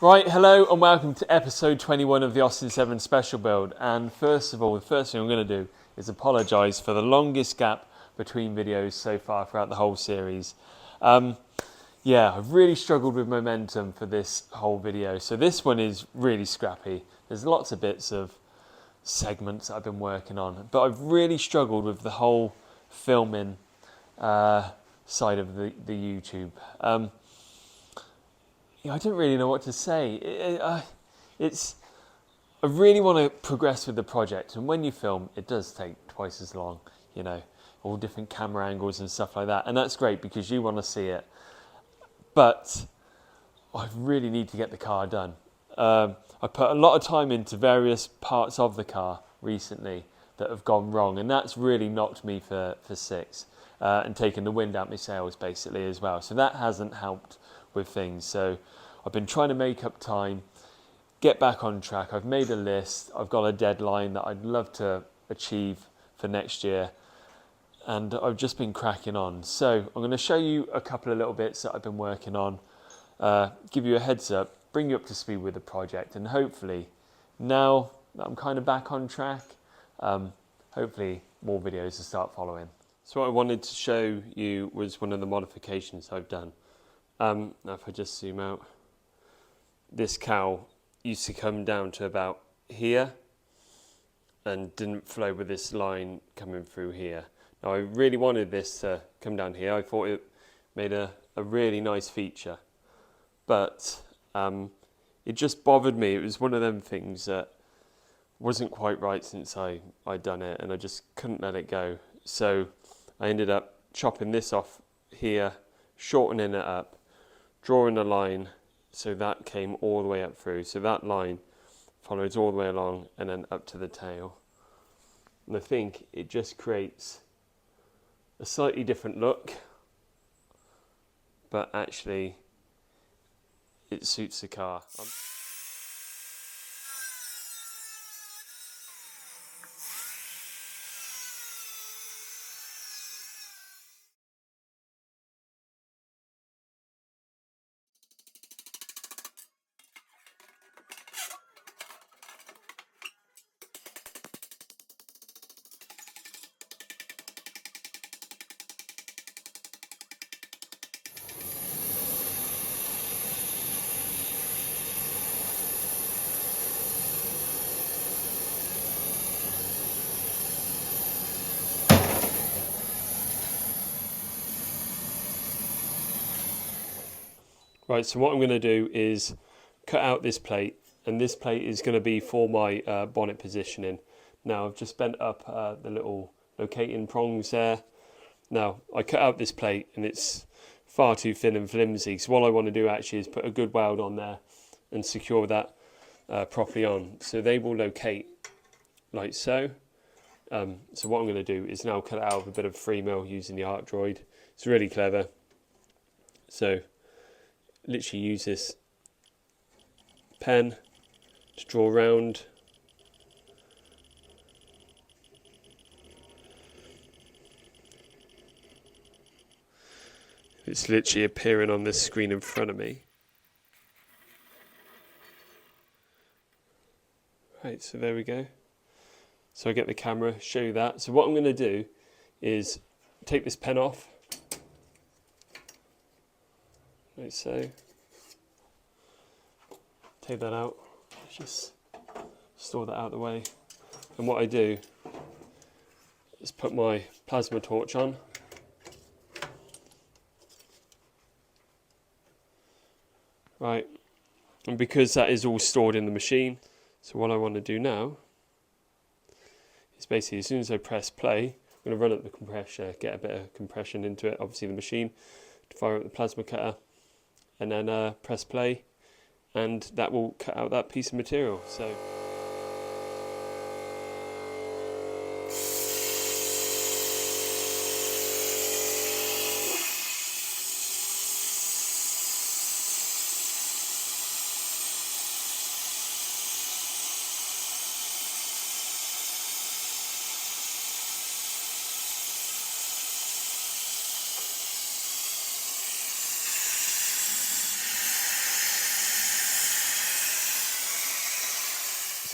Right, hello and welcome to episode 21 of the Austin 7 special build. And first of all, the first thing I'm going to do is apologise for the longest gap between videos so far throughout the whole series. I've really struggled with momentum for this whole video. So this one is really scrappy. There's lots of bits of segments that I've been working on, but I've really struggled with the whole filming side of the YouTube. I don't really know what to say. I really want to progress with the project, and when you film, it does take twice as long, all different camera angles and stuff like that, and that's great because you want to see it. But I really need to get the car done. I put a lot of time into various parts of the car recently that have gone wrong, and that's really knocked me for six and taken the wind out my sails basically as well. So that hasn't helped with things. So I've been trying to make up time, get back on track. I've made a list. I've got a deadline that I'd love to achieve for next year, and I've just been cracking on. So I'm going to show you a couple of little bits that I've been working on, give you a heads up, bring you up to speed with the project, and hopefully now that I'm kind of back on track, hopefully more videos will start following. So what I wanted to show you was one of the modifications I've done. Now if I just zoom out, this cowl used to come down to about here and didn't flow with this line coming through here. Now I really wanted this to come down here. I thought it made a really nice feature, but it just bothered me. It was one of them things that wasn't quite right since I'd done it, and I just couldn't let it go. So I ended up chopping this off here, shortening it up, drawing a line so that came all the way up through. So that line follows all the way along and then up to the tail. And I think it just creates a slightly different look, but actually it suits the car. Right, so what I'm going to do is cut out this plate, and this plate is going to be for my bonnet positioning. Now I've just bent up the little locating prongs there. Now I cut out this plate and it's far too thin and flimsy, so what I want to do actually is put a good weld on there and secure that properly on, so they will locate like so. So what I'm going to do is now cut it out with a bit of 3mm using the Arc Droid. It's really clever. So literally use this pen to draw around. It's literally appearing on this screen in front of me. Right, so there we go. So I get the camera, show you that. So what I'm going to do is take this pen off, like so. Take that out, just store that out of the way. And what I do is put my plasma torch on. Right, and because that is all stored in the machine, so what I want to do now is basically as soon as I press play, I'm going to run up the compressor, get a bit of compression into it, obviously the machine, to fire up the plasma cutter, and then press play, and that will cut out that piece of material. So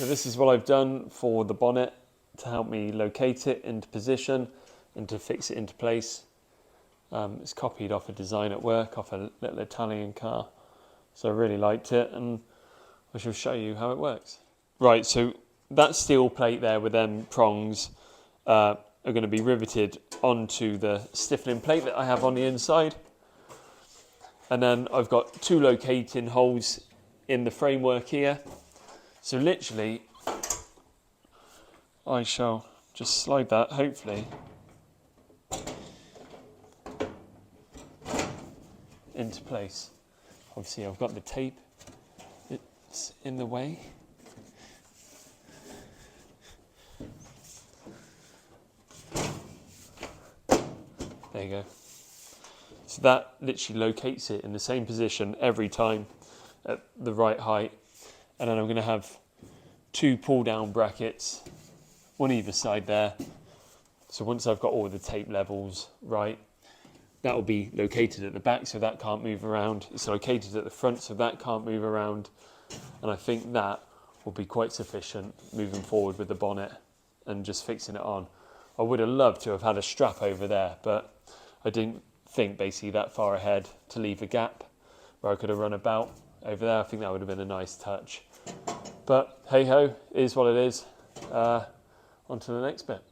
So this is what I've done for the bonnet to help me locate it into position and to fix it into place. It's copied off a design at work, off a little Italian car. So I really liked it, and I shall show you how it works. Right, so that steel plate there with them prongs are going to be riveted onto the stiffening plate that I have on the inside. And then I've got two locating holes in the framework here. So literally, I shall just slide that, hopefully, into place. Obviously I've got the tape, it's in the way. There you go. So that literally locates it in the same position every time at the right height. And then I'm going to have two pull down brackets, one either side there. So once I've got all the tape levels right, that will be located at the back, so that can't move around. It's located at the front, so that can't move around. And I think that will be quite sufficient moving forward with the bonnet and just fixing it on. I would have loved to have had a strap over there, but I didn't think basically that far ahead to leave a gap where I could have run about over there. I think that would have been a nice touch. But hey ho, it is what it is. On to the next bit.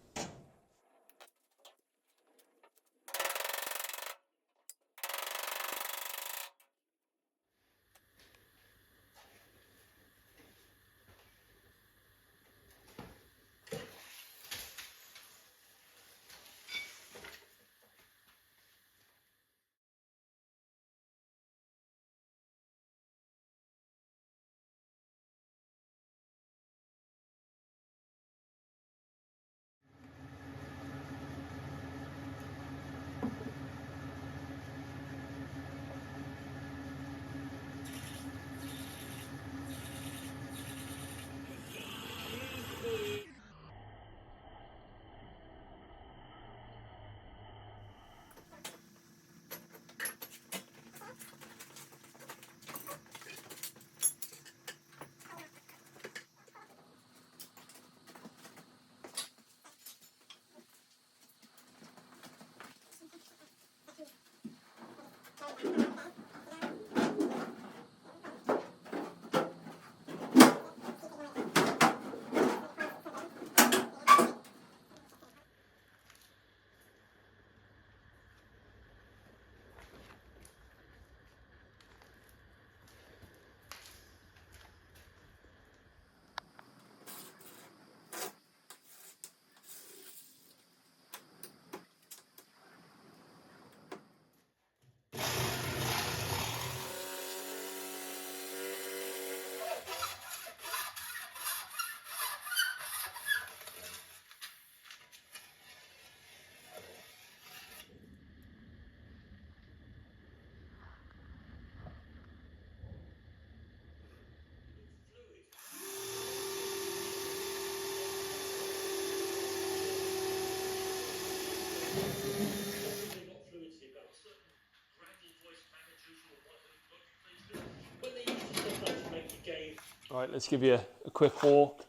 Right, let's give you a quick walk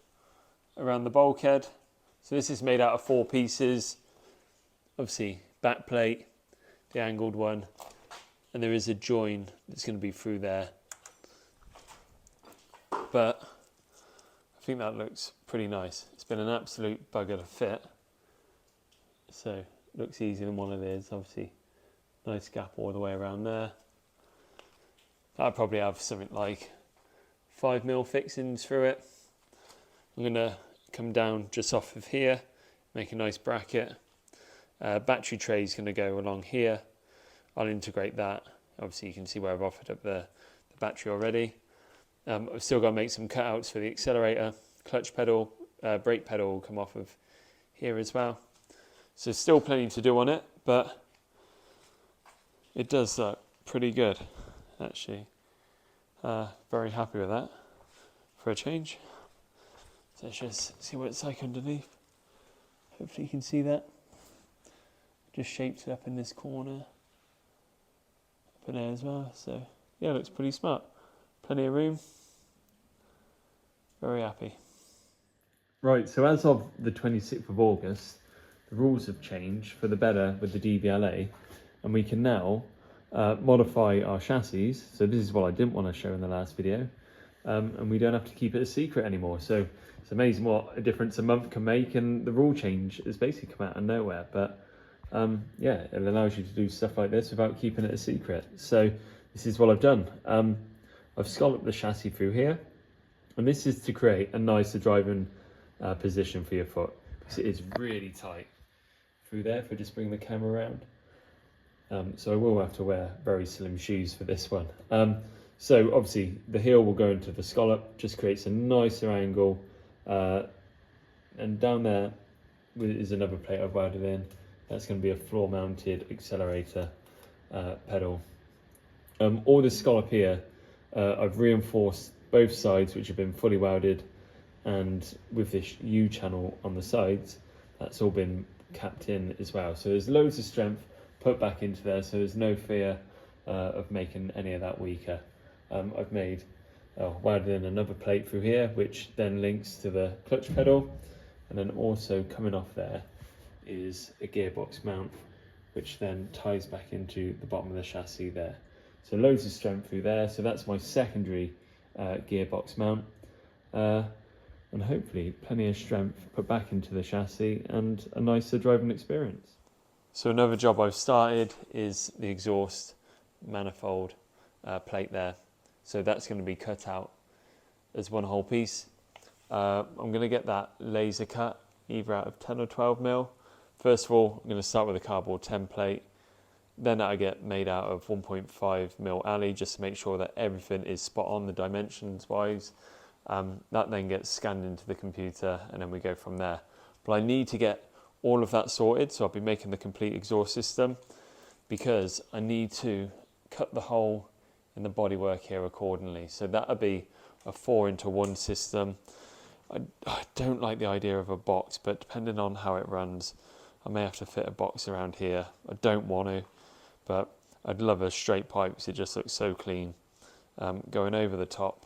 around the bulkhead. So this is made out of 4 pieces. Obviously, back plate, the angled one, and there is a join that's going to be through there. But I think that looks pretty nice. It's been an absolute bugger to fit. So it looks easier than one of these. Obviously, nice gap all the way around there. I'll probably have something like 5mm fixings through it. I'm going to come down just off of here, make a nice bracket. Battery tray is going to go along here. I'll integrate that. Obviously you can see where I've offered up the battery already. I've still got to make some cutouts for the accelerator, clutch pedal, brake pedal will come off of here as well. So still plenty to do on it, but it does look pretty good actually. Very happy with that for a change. So let's just see what it's like underneath. Hopefully you can see that. Just shaped it up in this corner. Up in there as well. So yeah, it looks pretty smart. Plenty of room. Very happy. Right, so as of the 26th of August, the rules have changed for the better with the DVLA, and we can now modify our chassis. So this is what I didn't want to show in the last video, and we don't have to keep it a secret anymore. So it's amazing what a difference a month can make, and the rule change has basically come out of nowhere. But yeah, it allows you to do stuff like this without keeping it a secret. So this is what I've done. I've scalloped the chassis through here, and this is to create a nicer driving position for your foot, because it is really tight through there. If we just bring the camera around, so I will have to wear very slim shoes for this one. So obviously the heel will go into the scallop, just creates a nicer angle, and down there is another plate I've welded in. That's going to be a floor mounted accelerator pedal. All this scallop here, I've reinforced both sides, which have been fully welded, and with this U channel on the sides, that's all been capped in as well. So there's loads of strength put back into there, so there's no fear of making any of that weaker. I've welded in another plate through here, which then links to the clutch pedal, and then also coming off there is a gearbox mount, which then ties back into the bottom of the chassis there. So loads of strength through there. So that's my secondary gearbox mount. And hopefully plenty of strength put back into the chassis and a nicer driving experience. So another job I've started is the exhaust manifold plate there. So that's going to be cut out as one whole piece. I'm going to get that laser cut either out of 10 or 12 mil. First of all, I'm going to start with a cardboard template. Then I get made out of 1.5 mil alley, just to make sure that everything is spot on the dimensions wise. That then gets scanned into the computer, and then we go from there. But I need to get all of that sorted, so I'll be making the complete exhaust system, because I need to cut the hole in the bodywork here accordingly. So that'll be a 4-into-1 system. I don't like the idea of a box, but depending on how it runs, I may have to fit a box around here. I don't want to, but I'd love a straight pipe because it just looks so clean. Going over the top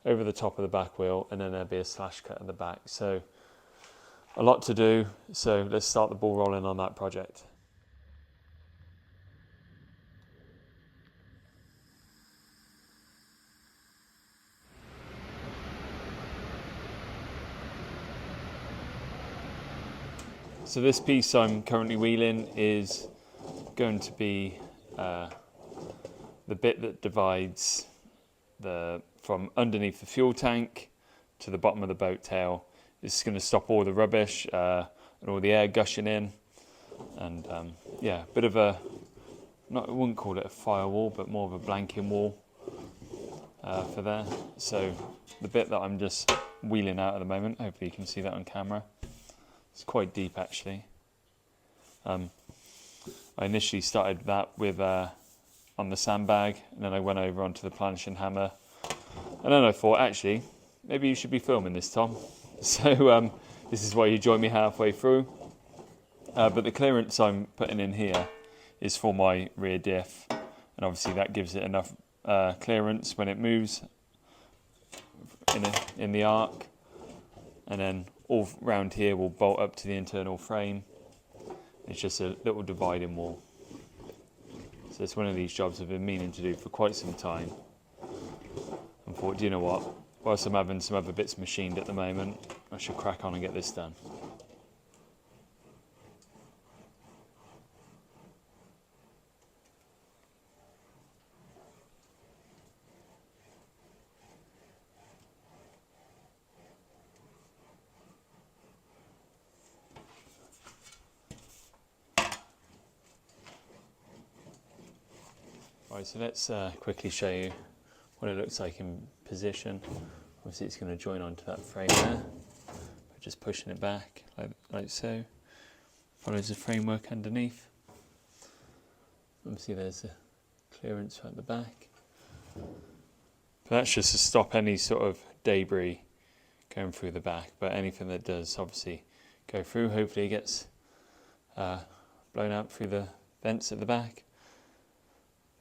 of the back wheel, and then there'll be a slash cut at the back. So a lot to do, so let's start the ball rolling on that project. So this piece I'm currently wheeling is going to be the bit that divides from underneath the fuel tank to the bottom of the boat tail. It's going to stop all the rubbish and all the air gushing in, and yeah, bit of I wouldn't call it a firewall, but more of a blanking wall for there. So the bit that I'm just wheeling out at the moment, hopefully you can see that on camera. It's quite deep actually. I initially started that with on the sandbag, and then I went over onto the planching hammer, and then I thought, actually, maybe you should be filming this, Tom. So this is why you join me halfway through. But the clearance I'm putting in here is for my rear diff, and obviously that gives it enough clearance when it moves in the arc, and then all round here will bolt up to the internal frame. It's just a little dividing wall. So it's one of these jobs I've been meaning to do for quite some time. I thought, do you know what? Whilst I'm having some other bits machined at the moment, I should crack on and get this done. Right, so let's quickly show you what it looks like in position. Obviously it's going to join onto that frame there, by just pushing it back like so. Follows the framework underneath. Obviously there's a clearance at the back. But that's just to stop any sort of debris going through the back, but anything that does obviously go through, hopefully it gets blown out through the vents at the back.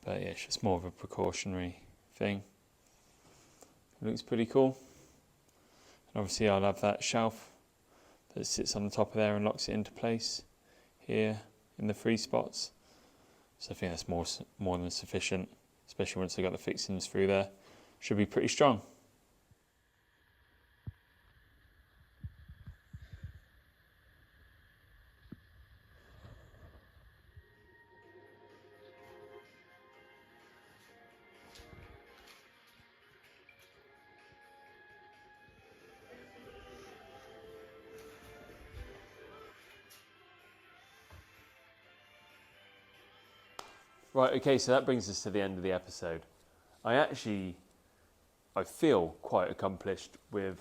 But yeah, it's just more of a precautionary thing. It looks pretty cool. And Obviously I'll have that shelf that sits on the top of there and locks it into place here in the free spots. So I think that's more than sufficient, especially once I got the fixings through there. Should be pretty strong. Right, okay, so that brings us to the end of the episode. I feel quite accomplished with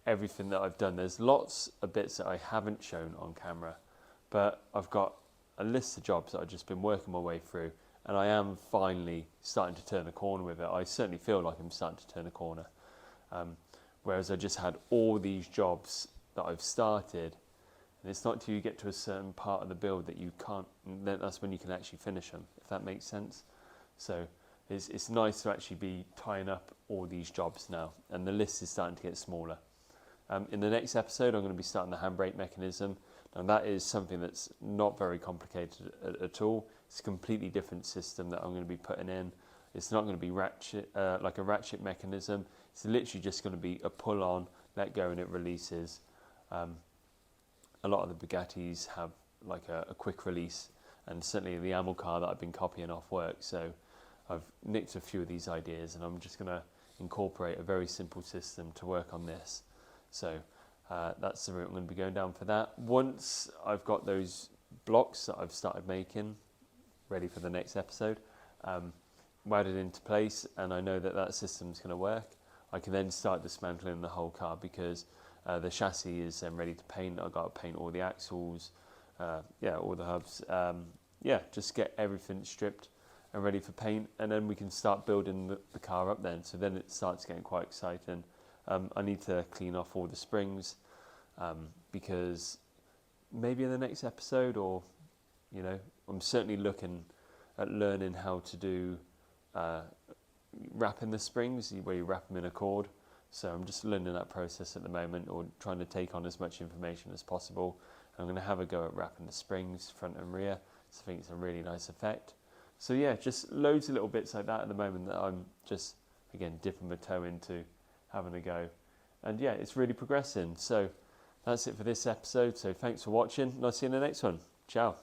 everything that I've done. There's lots of bits that I haven't shown on camera, but I've got a list of jobs that I've just been working my way through, and I am finally starting to turn a corner with it. I certainly feel like I'm starting to turn a corner. Whereas I just had all these jobs that I've started, and it's not until you get to a certain part of the build that you can't, that's when you can actually finish them, if that makes sense. So it's nice to actually be tying up all these jobs now, and the list is starting to get smaller. In the next episode, I'm going to be starting the handbrake mechanism, and that is something that's not very complicated at all. It's a completely different system that I'm going to be putting in. It's not going to be like a ratchet mechanism. It's literally just going to be a pull on, let go, and it releases. A lot of the Bugattis have like a quick release, and certainly the Amel car that I've been copying off works. So I've nicked a few of these ideas, and I'm just going to incorporate a very simple system to work on this. So that's the route I'm going to be going down for that. Once I've got those blocks that I've started making ready for the next episode, welded into place, and I know that that system's going to work, I can then start dismantling the whole car, because the chassis is then ready to paint. I've got to paint all the axles, all the hubs. Just get everything stripped and ready for paint, and then we can start building the car up then. So then it starts getting quite exciting. I need to clean off all the springs, because maybe in the next episode, or I'm certainly looking at learning how to do wrapping the springs, where you wrap them in a cord. So I'm just learning that process at the moment, or trying to take on as much information as possible. And I'm going to have a go at wrapping the springs front and rear. So I think it's a really nice effect. So yeah, just loads of little bits like that at the moment that I'm just, again, dipping my toe into, having a go. And yeah, it's really progressing. So that's it for this episode. So thanks for watching, and I'll see you in the next one. Ciao.